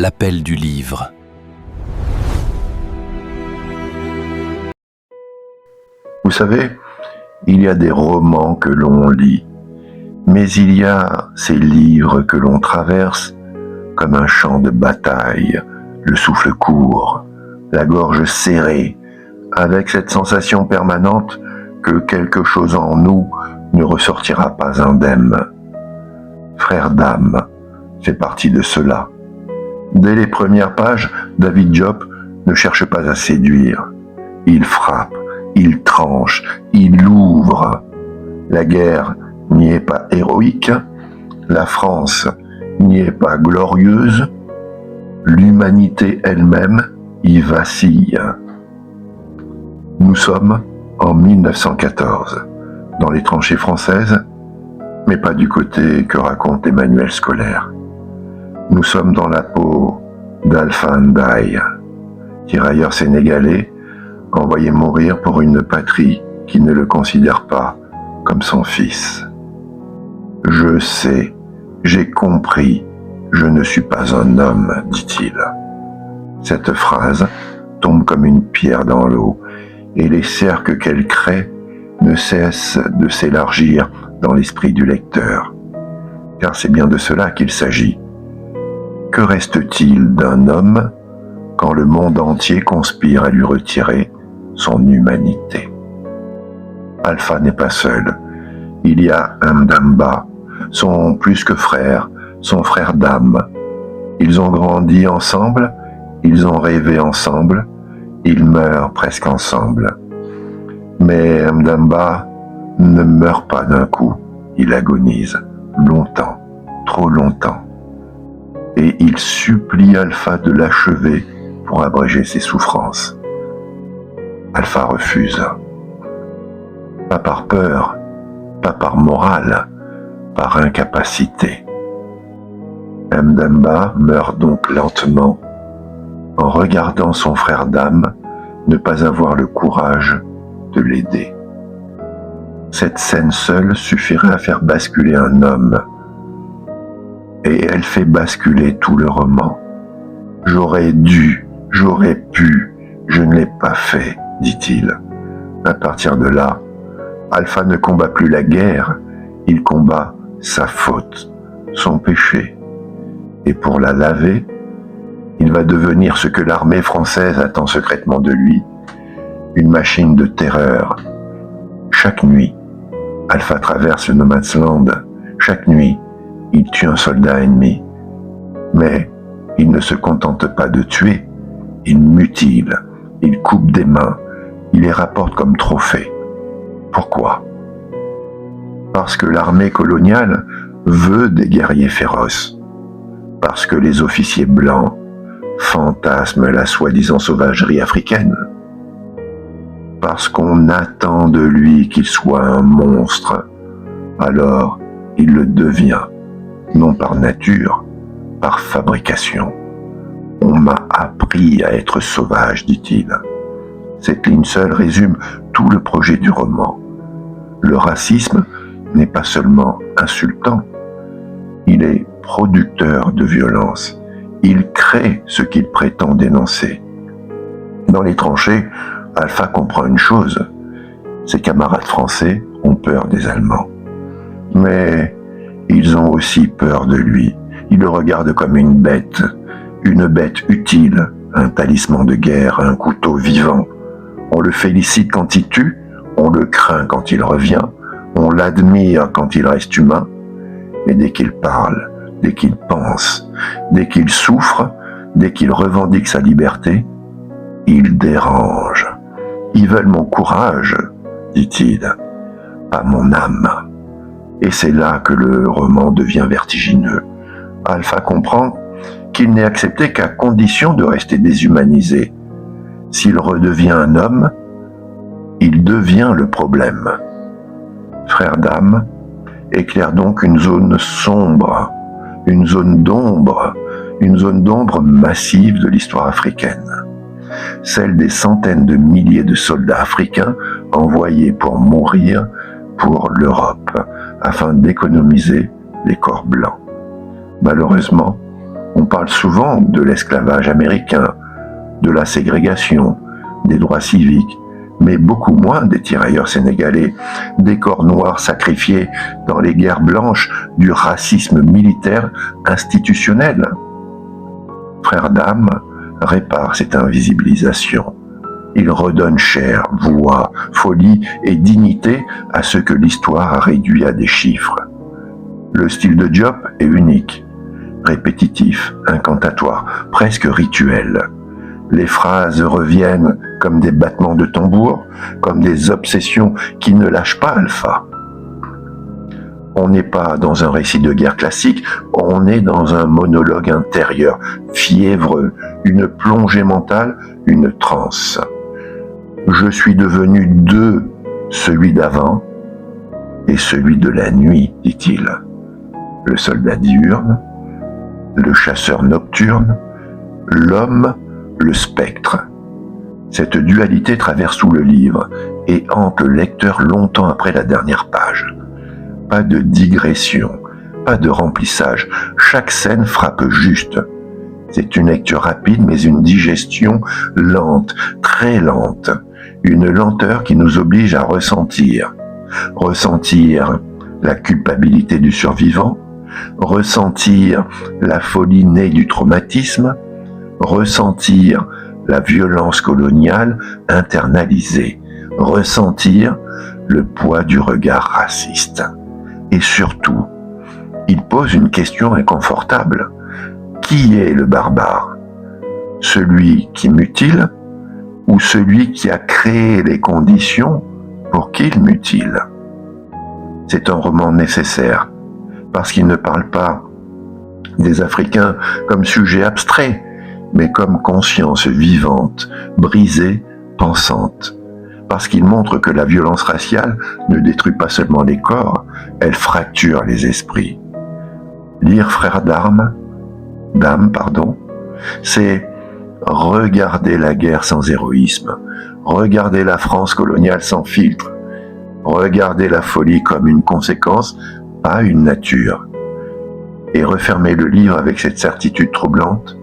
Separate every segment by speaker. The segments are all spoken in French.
Speaker 1: l'appel du livre.
Speaker 2: Vous savez, il y a des romans que l'on lit, mais il y a ces livres que l'on traverse comme un champ de bataille, le souffle court, la gorge serrée, avec cette sensation permanente que quelque chose en nous ne ressortira pas indemne. Frère d'âme fait partie de cela. Dès les premières pages, David Diop ne cherche pas à séduire. Il frappe, il tranche, il ouvre. La guerre n'y est pas héroïque, la France n'y est pas glorieuse, l'humanité elle-même y vacille. Nous sommes en 1914, dans les tranchées françaises, mais pas du côté que raconte Emmanuel Scolaire. Nous sommes dans la peau d'Alpha Ndaye, tirailleur sénégalais, envoyé mourir pour une patrie qui ne le considère pas comme son fils. Je sais, j'ai compris, je ne suis pas un homme, dit-il. Cette phrase tombe comme une pierre dans l'eau, et les cercles qu'elle crée ne cessent de s'élargir dans l'esprit du lecteur. Car c'est bien de cela qu'il s'agit. Que reste-t-il d'un homme quand le monde entier conspire à lui retirer son humanité? Alpha n'est pas seul. Il y a Ndamba, son plus que frère, son frère d'âme. Ils ont grandi ensemble, ils ont rêvé ensemble, ils meurent presque ensemble. Mais Ndamba ne meurt pas d'un coup, il agonise longtemps, trop longtemps. Et il supplie Alpha de l'achever pour abréger ses souffrances. Alpha refuse. Pas par peur, pas par morale, par incapacité. Ndamba meurt donc lentement en regardant son frère d'âme ne pas avoir le courage de l'aider. Cette scène seule suffirait à faire basculer un homme, et elle fait basculer tout le roman. J'aurais dû, j'aurais pu, je ne l'ai pas fait, dit-il. À partir de là, Alpha ne combat plus la guerre, il combat sa faute, son péché. Et pour la laver, il va devenir ce que l'armée française attend secrètement de lui, une machine de terreur. Chaque nuit, Alpha traverse le No Man's Land. Chaque nuit, il tue un soldat ennemi. Mais il ne se contente pas de tuer, il mutile, il coupe des mains, il les rapporte comme trophées. Pourquoi? Parce que l'armée coloniale veut des guerriers féroces. Parce que les officiers blancs fantasment la soi-disant sauvagerie africaine. Parce qu'on attend de lui qu'il soit un monstre. Alors, il le devient, non par nature, par fabrication. On m'a appris à être sauvage, dit-il. Cette ligne seule résume tout le projet du roman. Le racisme n'est pas seulement insultant, il est producteur de violence. Il crée ce qu'il prétend dénoncer. Dans les tranchées, Alpha comprend une chose. Ses camarades français ont peur des Allemands. Mais ils ont aussi peur de lui. Ils le regardent comme une bête utile, un talisman de guerre, un couteau vivant. On le félicite quand il tue, on le craint quand il revient, on l'admire quand il reste humain, mais dès qu'il parle, dès qu'il pense, dès qu'il souffre, dès qu'il revendique sa liberté, il dérange. Ils veulent mon courage, dit-il, pas mon âme. Et c'est là que le roman devient vertigineux. Alpha comprend qu'il n'est accepté qu'à condition de rester déshumanisé. S'il redevient un homme, il devient le problème. Frère d'âme éclaire donc une zone sombre, une zone d'ombre massive de l'histoire africaine. Celle des centaines de milliers de soldats africains envoyés pour mourir pour l'Europe, afin d'économiser les corps blancs. Malheureusement, on On parle souvent de l'esclavage américain, de la ségrégation, des droits civiques, mais beaucoup moins des tirailleurs sénégalais, des corps noirs sacrifiés dans les guerres blanches du racisme militaire institutionnel. Frère Dame répare cette invisibilisation. Il redonne chair, voix, folie et dignité à ce que l'histoire a réduit à des chiffres. Le style de Diop est unique, répétitif, incantatoire, presque rituel. Les phrases reviennent comme des battements de tambour, comme des obsessions qui ne lâchent pas Alpha. On n'est pas dans un récit de guerre classique, on est dans un monologue intérieur, fiévreux, une plongée mentale, une transe. Je suis devenu de celui d'avant et celui de la nuit, dit-il. Le soldat diurne, le chasseur nocturne, l'homme, le spectre. Cette dualité traverse tout le livre et hante le lecteur longtemps après la dernière page. Pas de digression, pas de remplissage, chaque scène frappe juste. C'est une lecture rapide mais une digestion lente, très lente. Une lenteur qui nous oblige à ressentir. Ressentir la culpabilité du survivant, ressentir la folie née du traumatisme, ressentir la violence coloniale internalisée, ressentir le poids du regard raciste. Et surtout, il pose une question inconfortable. Qui est le barbare? Celui qui mutile ou celui qui a créé les conditions pour qu'il mutile? C'est un roman nécessaire parce qu'il ne parle pas des Africains comme sujets abstraits, mais comme conscience vivante, brisée, pensante. Parce qu'il montre que la violence raciale ne détruit pas seulement les corps, elle fracture les esprits. Lire Frère Dame, c'est regarder la guerre sans héroïsme, regarder la France coloniale sans filtre, regarder la folie comme une conséquence, pas une nature, et refermer le livre avec cette certitude troublante.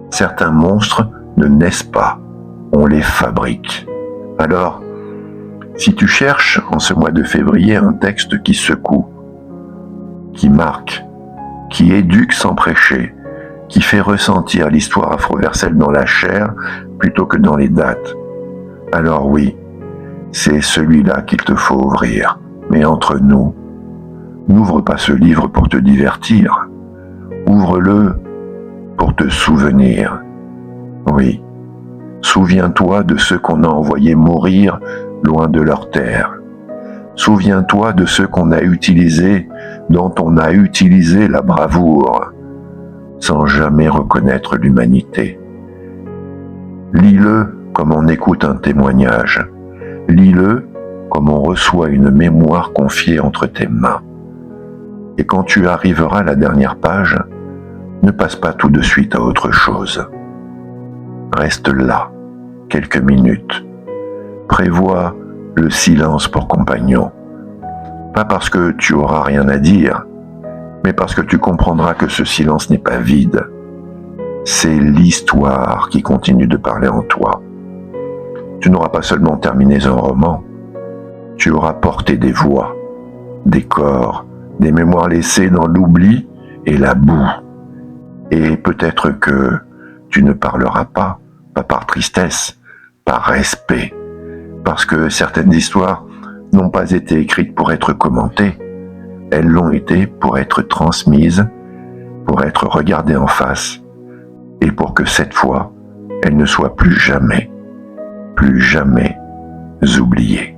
Speaker 2: Certains monstres ne naissent pas, on les fabrique. Alors, si tu cherches en ce mois de février un texte qui secoue, qui marque, qui éduque sans prêcher, qui fait ressentir l'histoire afro-verselle dans la chair plutôt que dans les dates, alors oui, c'est celui-là qu'il te faut ouvrir. Mais entre nous, n'ouvre pas ce livre pour te divertir, ouvre-le pour te souvenir. Oui, souviens-toi de ceux qu'on a envoyés mourir loin de leur terre. Souviens-toi de ceux qu'on a utilisés, dont on a utilisé la bravoure, sans jamais reconnaître l'humanité. Lis-le comme on écoute un témoignage. Lis-le comme on reçoit une mémoire confiée entre tes mains. Et quand tu arriveras à la dernière page, ne passe pas tout de suite à autre chose. Reste là, quelques minutes. Prévois le silence pour compagnon. Pas parce que tu auras rien à dire, mais parce que tu comprendras que ce silence n'est pas vide. C'est l'histoire qui continue de parler en toi. Tu n'auras pas seulement terminé un roman, tu auras porté des voix, des corps, des mémoires laissées dans l'oubli et la boue. Et peut-être que tu ne parleras pas par tristesse, par respect, parce que certaines histoires n'ont pas été écrites pour être commentées, elles l'ont été pour être transmises, pour être regardées en face, et pour que cette fois, elles ne soient plus jamais oubliées.